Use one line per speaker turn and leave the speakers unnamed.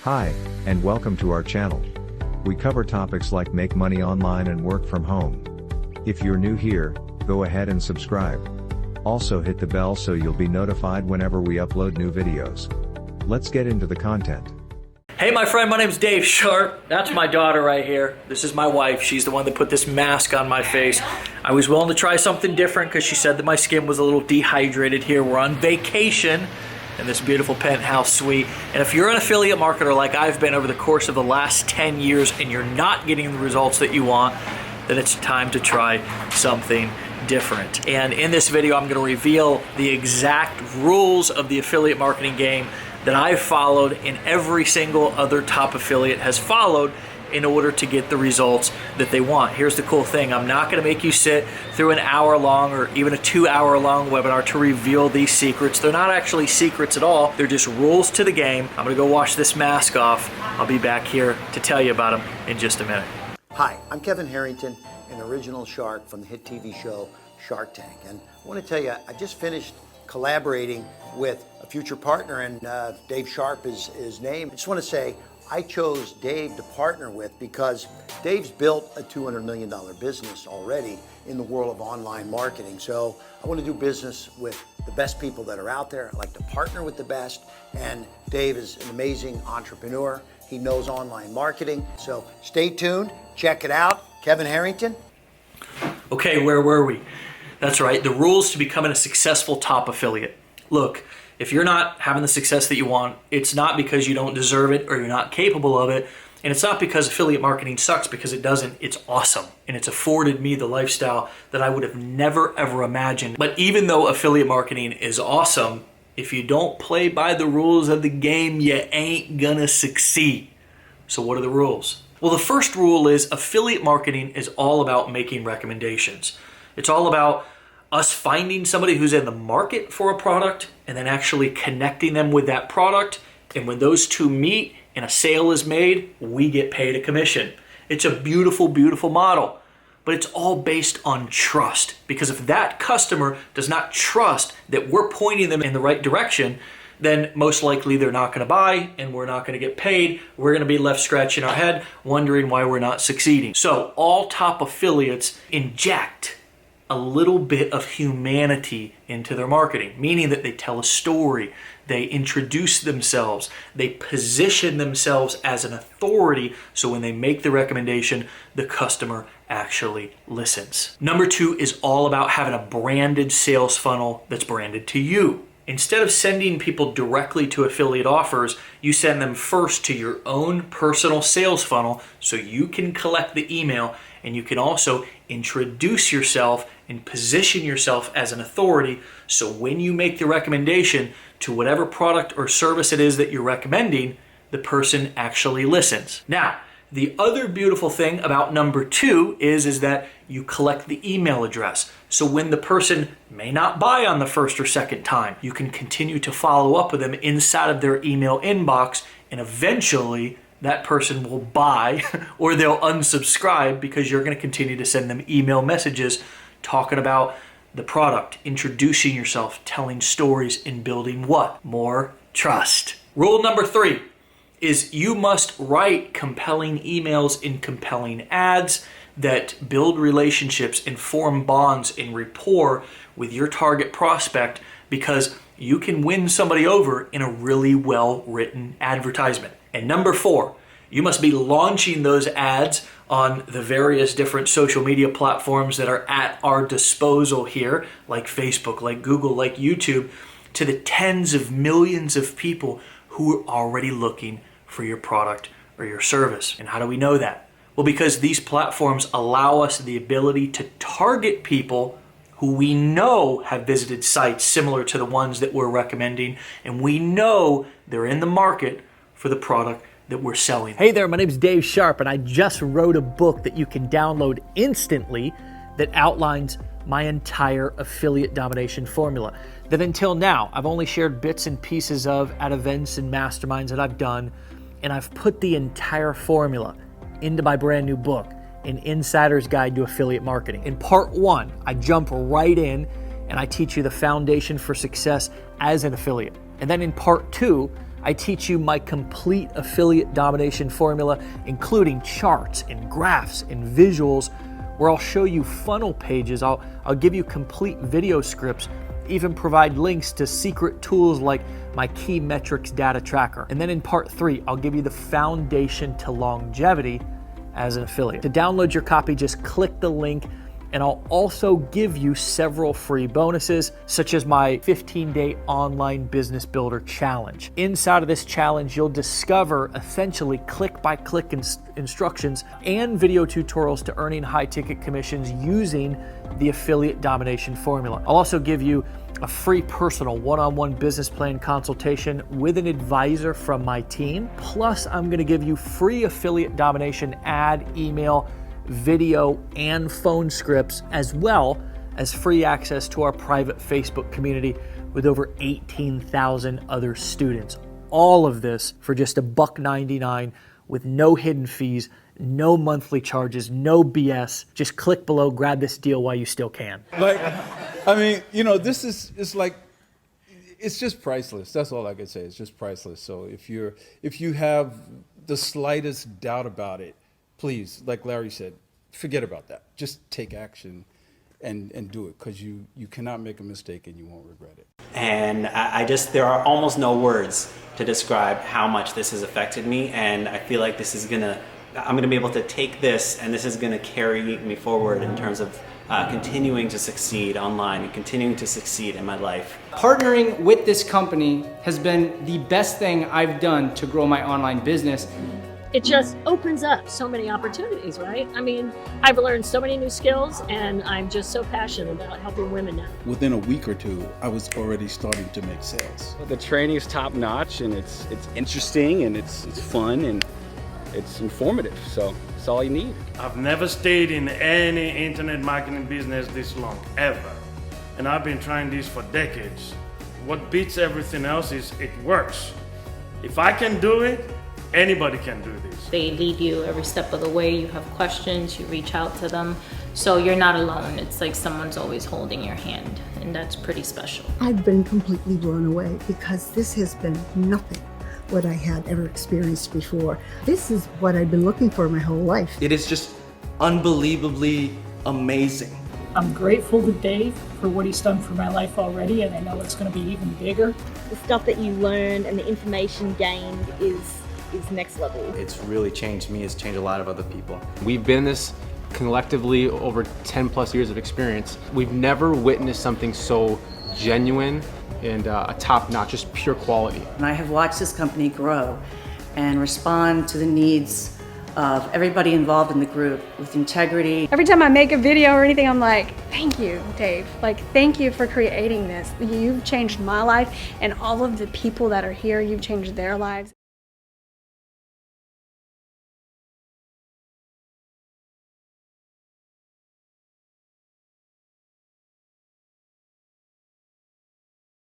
Hi, and welcome to our channel. We cover topics like make money online and work from home. If you're new here, go ahead and subscribe. Also hit the bell so you'll be notified whenever we upload new videos. Let's get into the content.
Hey my friend, my name's Dave Sharp. That's my daughter right here. This is my wife. She's the one that put this mask on my face. I was willing to try something different because she said that my skin was a little dehydrated here. We're on vacation in this beautiful penthouse suite. And if you're an affiliate marketer like I've been over the course of the last 10 years and you're not getting the results that you want, then it's time to try something different. And in this video, I'm going to reveal the exact rules of the affiliate marketing game that I've followed and every single other top affiliate has followed in order to get the results that they want. Here's the cool thing. I'm not going to make you sit through an hour-long or even a 2-hour-long webinar to reveal these secrets. They're not actually secrets at all. They're just rules to the game. I'm going to go wash this mask off. I'll be back here to tell you about them in just a minute.
Hi, I'm Kevin Harrington, an original shark from the hit TV show Shark Tank. And I want to tell you, I just finished collaborating with a future partner, and Dave Sharp is his name. I just want to say I chose Dave to partner with because Dave's built a $200 million business already in the world of online marketing. So I want to do business with the best people that are out there. I like to partner with the best, and Dave is an amazing entrepreneur. He knows online marketing. So stay tuned, check it out. Kevin Harrington.
Okay, where were we? That's right, the rules to becoming a successful top affiliate. Look, if you're not having the success that you want, it's not because you don't deserve it or you're not capable of it. And it's not because affiliate marketing sucks, because it doesn't. It's awesome. And it's afforded me the lifestyle that I would have never ever imagined. But even though affiliate marketing is awesome, if you don't play by the rules of the game, you ain't gonna succeed. So what are the rules? Well, the first rule is affiliate marketing is all about making recommendations. It's all about us finding somebody who's in the market for a product and then actually connecting them with that product. And when those two meet and a sale is made, we get paid a commission. It's a beautiful, beautiful model, but it's all based on trust. Because if that customer does not trust that we're pointing them in the right direction, then most likely they're not going to buy and we're not going to get paid. We're going to be left scratching our head wondering why we're not succeeding. So all top affiliates inject a little bit of humanity into their marketing, meaning that they tell a story, they introduce themselves, they position themselves as an authority, so when they make the recommendation, the customer actually listens. Number 2 is all about having a branded sales funnel that's branded to you. Instead of sending people directly to affiliate offers, you send them first to your own personal sales funnel so you can collect the email and you can also introduce yourself and position yourself as an authority, so when you make the recommendation to whatever product or service it is that you're recommending, the person actually listens. Now, the other beautiful thing about number 2 is that you collect the email address. So when the person may not buy on the first or second time, you can continue to follow up with them inside of their email inbox, and eventually that person will buy or they'll unsubscribe because you're going to continue to send them email messages talking about the product, introducing yourself, telling stories, and building what? More trust. Rule number 3 is you must write compelling emails and compelling ads that build relationships and form bonds and rapport with your target prospect, because you can win somebody over in a really well-written advertisement. And number 4, you must be launching those ads on the various different social media platforms that are at our disposal here, like Facebook, like Google, like YouTube, to the tens of millions of people who are already looking for your product or your service. And how do we know that? Well, because these platforms allow us the ability to target people who we know have visited sites similar to the ones that we're recommending, and we know they're in the market for the product that we're selling. Hey there, my name's Dave Sharp, and I just wrote a book that you can download instantly that outlines my entire affiliate domination formula that until now I've only shared bits and pieces of at events and masterminds that I've done, and I've put the entire formula into my brand new book, An Insider's Guide to Affiliate Marketing. In part 1, I jump right in and I teach you the foundation for success as an affiliate. And then in part 2, I teach you my complete affiliate domination formula, including charts and graphs and visuals, where I'll show you funnel pages. I'll give you complete video scripts, even provide links to secret tools like my key metrics data tracker. And then in part 3, I'll give you the foundation to longevity as an affiliate. To download your copy, just click the link, and I'll also give you several free bonuses, such as my 15-day online business builder challenge. Inside of this challenge, you'll discover essentially click-by-click instructions and video tutorials to earning high-ticket commissions using the affiliate domination formula. I'll also give you a free personal one-on-one business plan consultation with an advisor from my team. Plus, I'm gonna give you free affiliate domination ad, email, video, and phone scripts, as well as free access to our private Facebook community with over 18,000 other students. All of this for just $1.99 with no hidden fees, no monthly charges, no BS. Just click below, grab this deal while you still can.
Like, I mean, you know, this is, it's like, it's just priceless. That's all I can say. It's just priceless. So if you have the slightest doubt about it, please, like Larry said, forget about that. Just take action and do it, because you cannot make a mistake and you won't regret it.
And there are almost no words to describe how much this has affected me, and I feel like I'm gonna be able to take this, and this is gonna carry me forward in terms of continuing to succeed online and continuing to succeed in my life.
Partnering with this company has been the best thing I've done to grow my online business.
It just opens up so many opportunities, right? I mean, I've learned so many new skills, and I'm just so passionate about helping women now.
Within a week or two, I was already starting to make sales.
The training is top notch, and it's interesting, and it's fun, and it's informative, so it's all you need.
I've never stayed in any internet marketing business this long, ever. And I've been trying this for decades. What beats everything else is it works. If I can do it, anybody can do this.
They lead you every step of the way. You have questions, you reach out to them. So you're not alone. It's like someone's always holding your hand, and that's pretty special.
I've been completely blown away, because this has been nothing what I had ever experienced before. This is what I've been looking for my whole life.
It is just unbelievably amazing.
I'm grateful to Dave for what he's done for my life already, and I know it's going to be even bigger.
The stuff that you learn and the information gained is next level.
It's really changed me, it's changed a lot of other people.
We've been in this collectively over 10 plus years of experience. We've never witnessed something so genuine and a top-notch, just pure quality.
And I have watched this company grow and respond to the needs of everybody involved in the group with integrity.
Every time I make a video or anything, I'm like, thank you, Dave. Like, thank you for creating this. You've changed my life, and all of the people that are here, you've changed their lives.